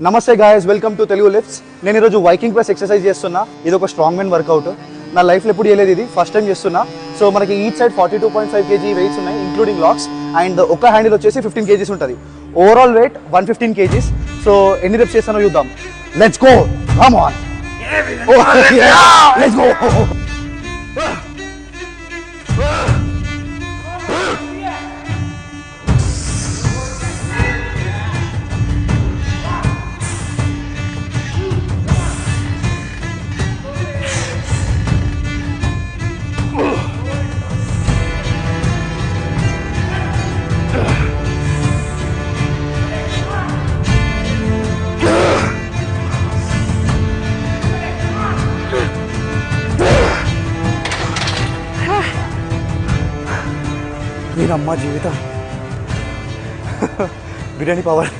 నమస్తే guys, welcome to Telugu lifts. నేను ఈరోజు వైకింగ్ ప్రెస్ ఎక్సర్సైజ్ చేస్తున్నా. ఇది ఒక స్ట్రాంగ్ మెన్ వర్కౌట్. నా లైఫ్లో ఎప్పుడు చేయలేదు, ఇది ఫస్ట్ టైం చేస్తున్నా. సో మనకి ఈచ్ సైడ్ 42.5 kg వెయిట్స్ ఉన్నాయి, ఇంక్లూడింగ్ లాక్స్. అండ్ ఒక హ్యాండిల్ వచ్చేసి 15 kgs ఉంటుంది. Overall wait 115 kgs. సో ఎన్ని రెప్స్ చేస్తానో చూద్దాం. Let's go, come on, let's go. Veeramma జీవితం బిర్యానీ పవర్.